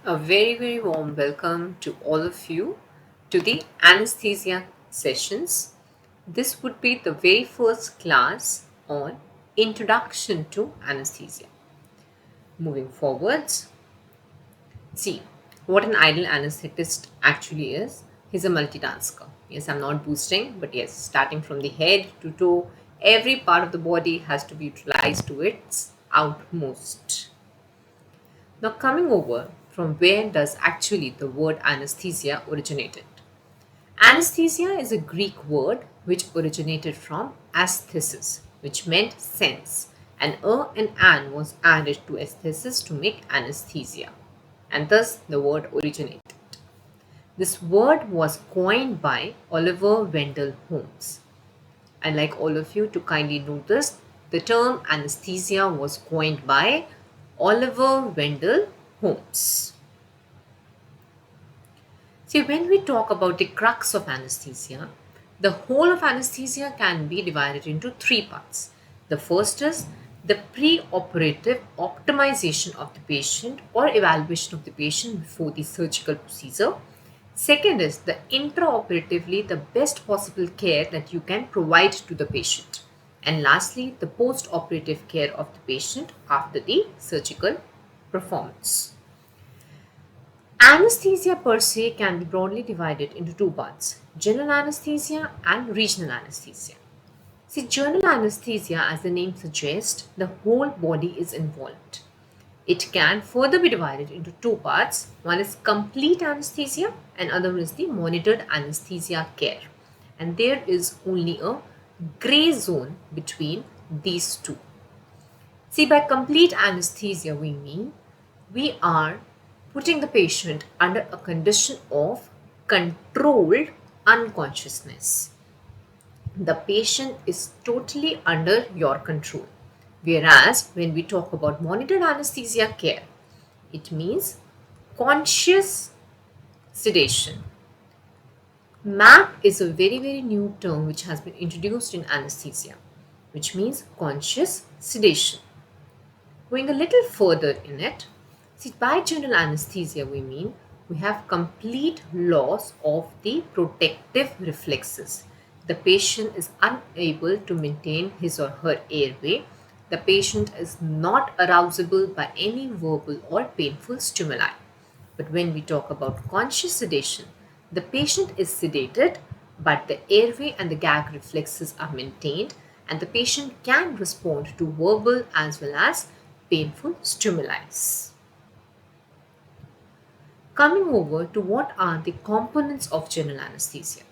A very warm welcome to all of you to the anesthesia sessions. This would be the very first class on Introduction to Anesthesia. Moving forwards, see what an ideal anesthetist actually is. He's a multitasker. Yes, I'm not boosting, but yes, starting from the head to toe, every part of the body has to be utilized to its outmost. Now, coming over from where does actually the word anesthesia originated? Anesthesia is a Greek word which originated from aesthesis, which meant sense, and and an was added to aesthesis to make anesthesia, and thus the word originated. This word was coined by Oliver Wendell Holmes. I'd like all of you to kindly notice the term anesthesia was coined by Oliver Wendell Holmes. See, when we talk about the crux of anesthesia, the whole of anesthesia can be divided into three parts. The first is the pre-operative optimization of the patient or evaluation of the patient before the surgical procedure. Second is the intraoperatively the best possible care that you can provide to the patient. And lastly, the post-operative care of the patient after the surgical performance. Anesthesia per se can be broadly divided into two parts, general anesthesia and regional anesthesia. See, general anesthesia, as the name suggests, the whole body is involved. It can further be divided into two parts. One is complete anesthesia and other one is the monitored anesthesia care. And there is only a gray zone between these two. See, by complete anesthesia, we mean we are putting the patient under a condition of controlled unconsciousness. The patient is totally under your control. Whereas when we talk about monitored anesthesia care, it means conscious sedation. MAP is a very new term which has been introduced in anesthesia, which means conscious sedation. Going a little further in it, see, by general anesthesia, we mean we have complete loss of the protective reflexes. The patient is unable to maintain his or her airway. The patient is not arousable by any verbal or painful stimuli. But when we talk about conscious sedation, the patient is sedated, but the airway and the gag reflexes are maintained, and the patient can respond to verbal as well as painful stimuli. Coming over to what are the components of general anesthesia.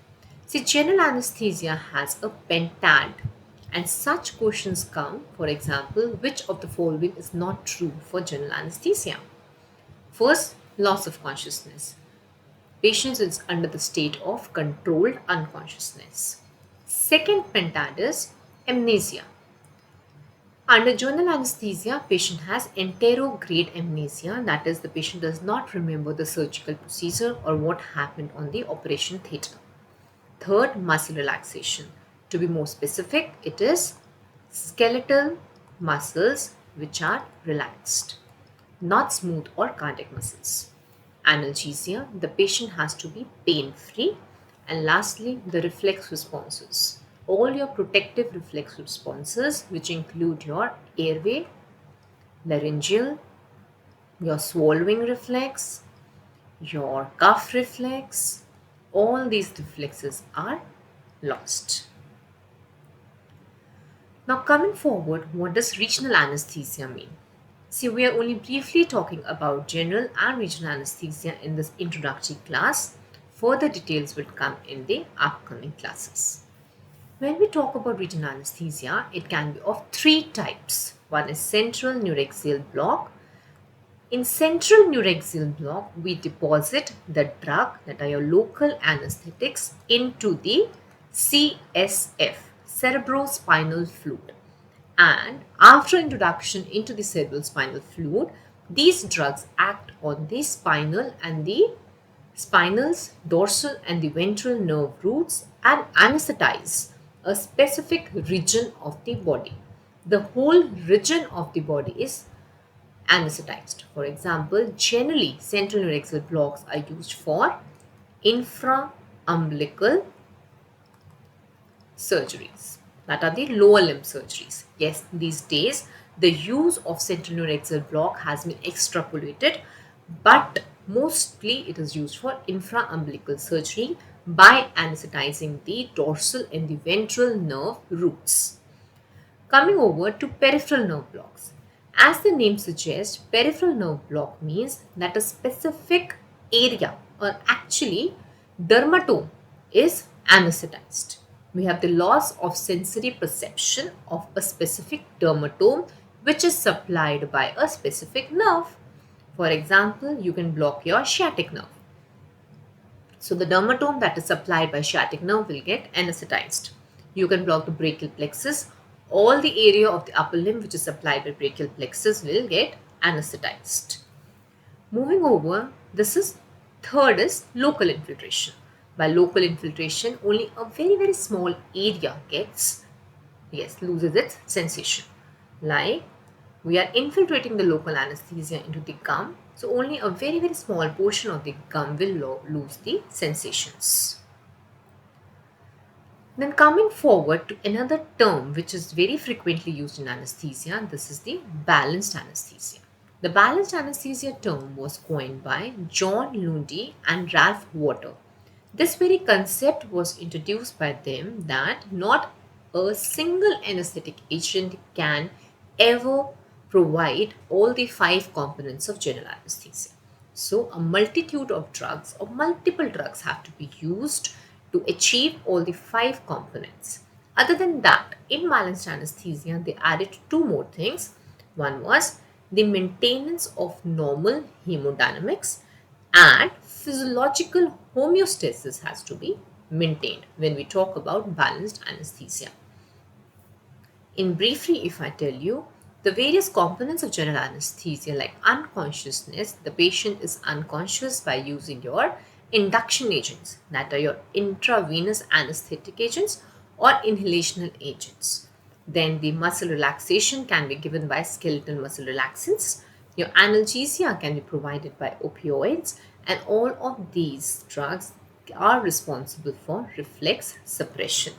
See, general anesthesia has a pentad, and such questions come, for example, which of the following is not true for general anesthesia? First, loss of consciousness. Patient is under the state of controlled unconsciousness. Second pentad is amnesia. Under general anesthesia, patient has enterograde amnesia, that is, the patient does not remember the surgical procedure or what happened on the operation theatre. Third, muscle relaxation. To be more specific, it is skeletal muscles which are relaxed, not smooth or cardiac muscles. Analgesia, the patient has to be pain-free. And lastly, the reflex responses. All your protective reflex responses, which include your airway, laryngeal, your swallowing reflex, your cough reflex, all these reflexes are lost. Now, coming forward, what does regional anesthesia mean? See, we are only briefly talking about general and regional anesthesia in this introductory class. Further details will come in the upcoming classes. When we talk about regional anesthesia, it can be of three types. One is central neuraxial block. In central neuraxial block, we deposit the drug, that are your local anesthetics, into the CSF, cerebrospinal fluid. And after introduction into the cerebrospinal fluid, these drugs act on the spinal and the spinals, dorsal and the ventral nerve roots and anesthetize a specific region of the body. The whole region of the body is anesthetized. For example, generally central neurexal blocks are used for infraumbilical surgeries, that are the lower limb surgeries. Yes, these days the use of central neurexal block has been extrapolated, but mostly it is used for infraumbilical surgery by anesthetizing the dorsal and the ventral nerve roots. Coming over to peripheral nerve blocks. As the name suggests, peripheral nerve block means that a specific area, or actually dermatome, is anesthetized. We have the loss of sensory perception of a specific dermatome which is supplied by a specific nerve. For example, you can block your sciatic nerve. So the dermatome that is supplied by sciatic nerve will get anesthetized. You can block the brachial plexus. All the area of the upper limb which is supplied by brachial plexus will get anesthetized. Moving over, third is local infiltration. By local infiltration, only a very small area loses its sensation. Like we are infiltrating the local anesthesia into the gum, so only a very small portion of the gum will lose the sensations. Then coming forward to another term which is very frequently used in anesthesia, this is the balanced anesthesia. The balanced anesthesia term was coined by John Lundy and Ralph Water. This very concept was introduced by them that not a single anesthetic agent can ever provide all the 5 components of general anesthesia. So a multitude of drugs or multiple drugs have to be used to achieve all the 5 components. Other than that, in balanced anesthesia, they added 2 more things. One was the maintenance of normal hemodynamics, and physiological homeostasis has to be maintained when we talk about balanced anesthesia. In briefly, if I tell you, the various components of general anesthesia, like unconsciousness, the patient is unconscious by using your induction agents, that are your intravenous anesthetic agents or inhalational agents. Then the muscle relaxation can be given by skeletal muscle relaxants. Your analgesia can be provided by opioids, and all of these drugs are responsible for reflex suppression.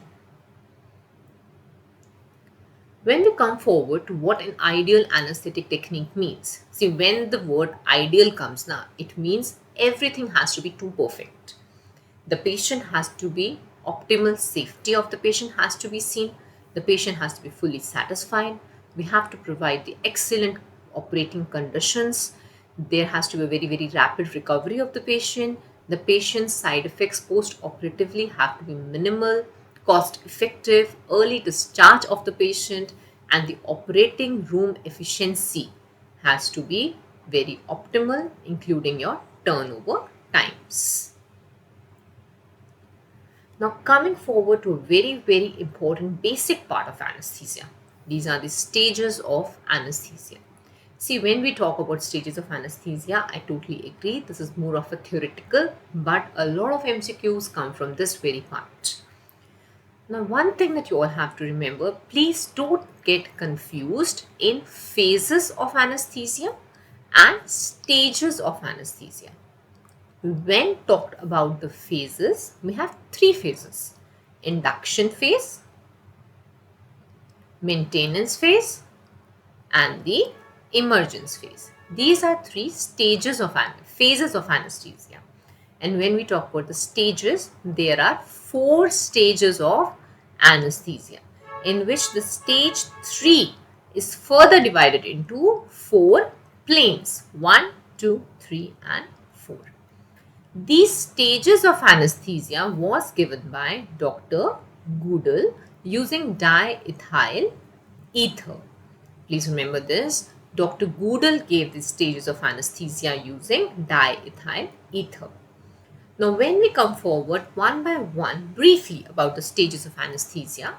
When we come forward to what an ideal anesthetic technique means, see, when the word ideal comes now, it means everything has to be too perfect. The patient has to be optimal, safety of the patient has to be seen, the patient has to be fully satisfied, we have to provide the excellent operating conditions, there has to be a very rapid recovery of the patient's side effects post-operatively have to be minimal, cost effective, early discharge of the patient, and the operating room efficiency has to be very optimal, including your turnover times. Now coming forward to a very important basic part of anesthesia. These are the stages of anesthesia. See, when we talk about stages of anesthesia, I totally agree. This is more of a theoretical, but a lot of MCQs come from this very part. Now, one thing that you all have to remember, please don't get confused in phases of anesthesia and stages of anesthesia. When talked about the phases, we have 3 phases: induction phase, maintenance phase, and the emergence phase. These are 3 stages of phases of anesthesia. And when we talk about the stages, there are 4 stages of anesthesia, in which the stage 3 is further divided into 4 planes: 1, 2, 3, and 4. These stages of anesthesia was given by Dr. Goodall using diethyl ether. Please remember this. Dr. Goodall gave these stages of anesthesia using diethyl ether. Now, when we come forward one by one briefly about the stages of anesthesia,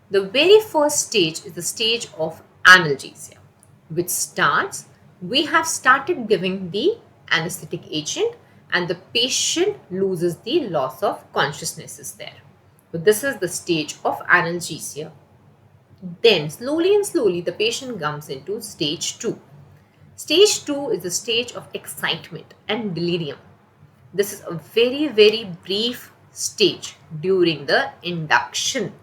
the very first stage is the stage of analgesia, which starts, we have started giving the anesthetic agent and the patient loses the loss of consciousness there. So this is the stage of analgesia. Then slowly the patient comes into stage 2. Stage 2 is the stage of excitement and delirium. This is a very, very brief stage during the induction.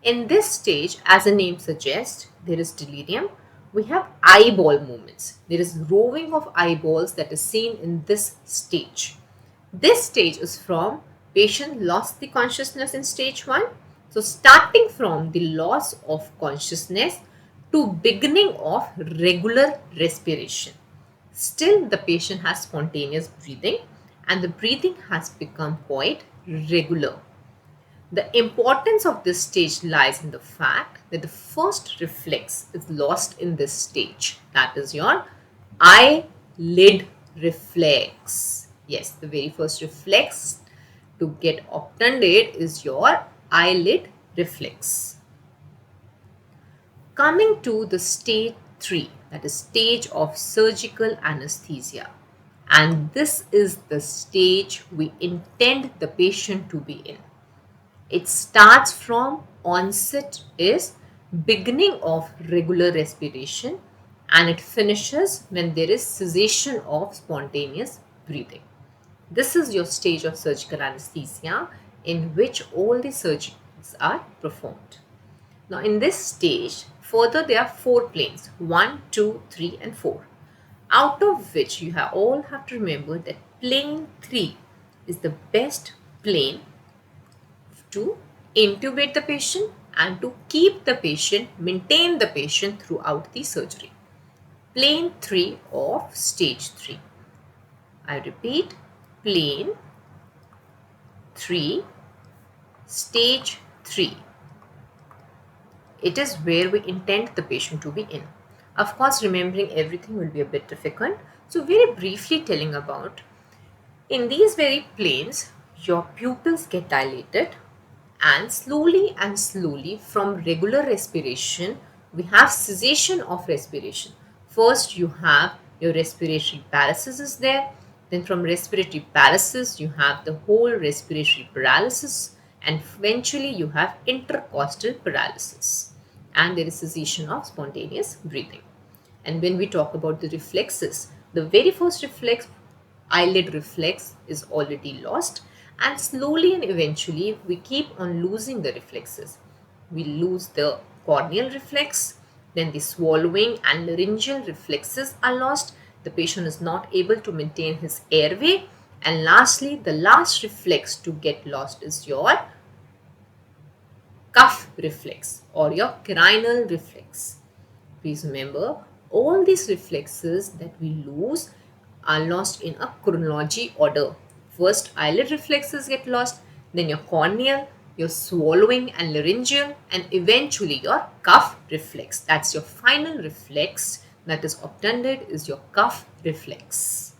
In this stage, as the name suggests, there is delirium. We have eyeball movements. There is roving of eyeballs that is seen in this stage. This stage is from patient lost the consciousness in stage 1. So starting from the loss of consciousness to beginning of regular respiration. Still the patient has spontaneous breathing and the breathing has become quite regular. The importance of this stage lies in the fact that the first reflex is lost in this stage. That is your eyelid reflex. Yes, the very first reflex to get obtunded is your eyelid reflex. Coming to the stage 3, that is stage of surgical anesthesia. And this is the stage we intend the patient to be in. It starts from onset is beginning of regular respiration and it finishes when there is cessation of spontaneous breathing. This is your stage of surgical anesthesia in which all the surgeries are performed. Now in this stage, further there are 4 planes, 1, 2, 3 and 4. Out of which you all have to remember that plane 3 is the best plane to intubate the patient and to keep the patient, maintain the patient throughout the surgery. Plane 3 of stage 3. I repeat, plane 3, stage 3. It is where we intend the patient to be in. Of course, remembering everything will be a bit difficult. So very briefly telling about, in these very planes, your pupils get dilated and slowly from regular respiration, we have cessation of respiration. First, you have your respiratory paralysis is there. Then from respiratory paralysis, you have the whole respiratory paralysis. And eventually, you have intercostal paralysis. And there is cessation of spontaneous breathing. And when we talk about the reflexes, the very first reflex, eyelid reflex, is already lost. And slowly and eventually, we keep on losing the reflexes. We lose the corneal reflex, then the swallowing and laryngeal reflexes are lost. The patient is not able to maintain his airway. And lastly, the last reflex to get lost is your cuff reflex or your cranial reflex. Please remember, all these reflexes that we lose are lost in a chronology order. First, eyelid reflexes get lost, then your corneal, your swallowing and laryngeal, and eventually your cuff reflex. That's your final reflex that is obtunded is your cuff reflex.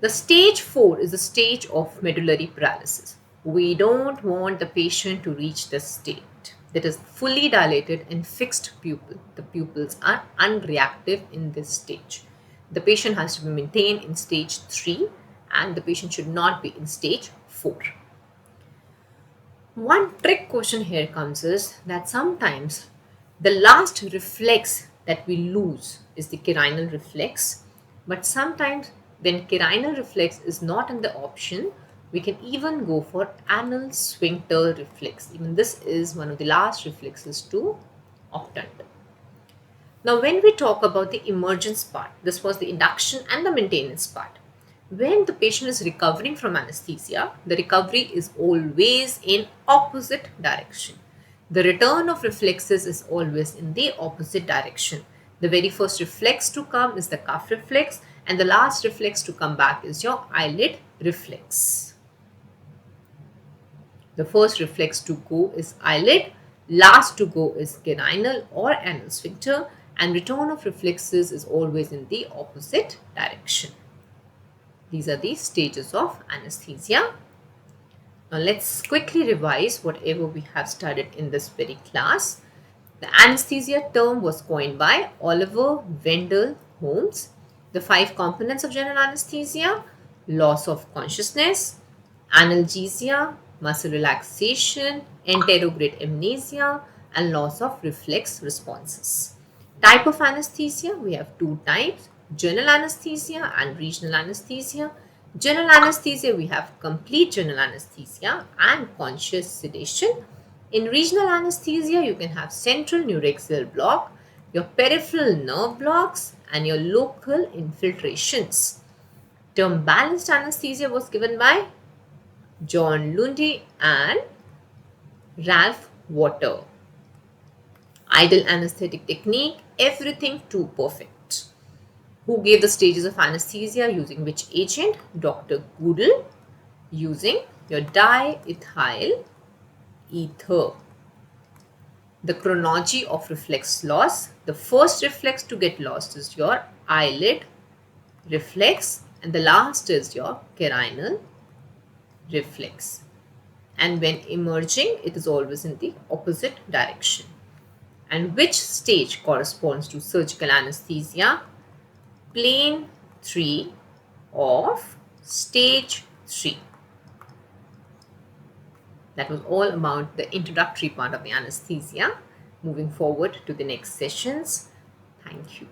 The stage 4 is the stage of medullary paralysis. We don't want the patient to reach this state. That is fully dilated and fixed pupil. The pupils are unreactive in this stage. The patient has to be maintained in stage 3 and the patient should not be in stage 4. One trick question here comes is that sometimes the last reflex that we lose is the cranial reflex, but sometimes when cranial reflex is not in the option, we can even go for anal sphincter reflex. Even this is one of the last reflexes to obtund. Now, when we talk about the emergence part, this was the induction and the maintenance part. When the patient is recovering from anesthesia, the recovery is always in opposite direction. The return of reflexes is always in the opposite direction. The very first reflex to come is the cuff reflex and the last reflex to come back is your eyelid reflex. The first reflex to go is eyelid, last to go is cranial or anal sphincter, and return of reflexes is always in the opposite direction. These are the stages of anesthesia. Now let's quickly revise whatever we have studied in this very class. The anesthesia term was coined by Oliver Wendell Holmes. The 5 components of general anesthesia: loss of consciousness, analgesia, muscle relaxation, anterograde amnesia, and loss of reflex responses. Type of anesthesia, we have two types, general anesthesia and regional anesthesia. General anesthesia, we have complete general anesthesia and conscious sedation. In regional anesthesia, you can have central neuraxial block, your peripheral nerve blocks, and your local infiltrations. Term balanced anesthesia was given by John Lundy and Ralph Water. Ideal anesthetic technique, everything too perfect. Who gave the stages of anesthesia using which agent? Dr. Goodall, using your diethyl ether. The chronology of reflex loss. The first reflex to get lost is your eyelid reflex, and the last is your carinal reflex. And when emerging, it is always in the opposite direction. And which stage corresponds to surgical anesthesia? Plane 3 of stage 3. That was all about the introductory part of the anesthesia. Moving forward to the next sessions. Thank you.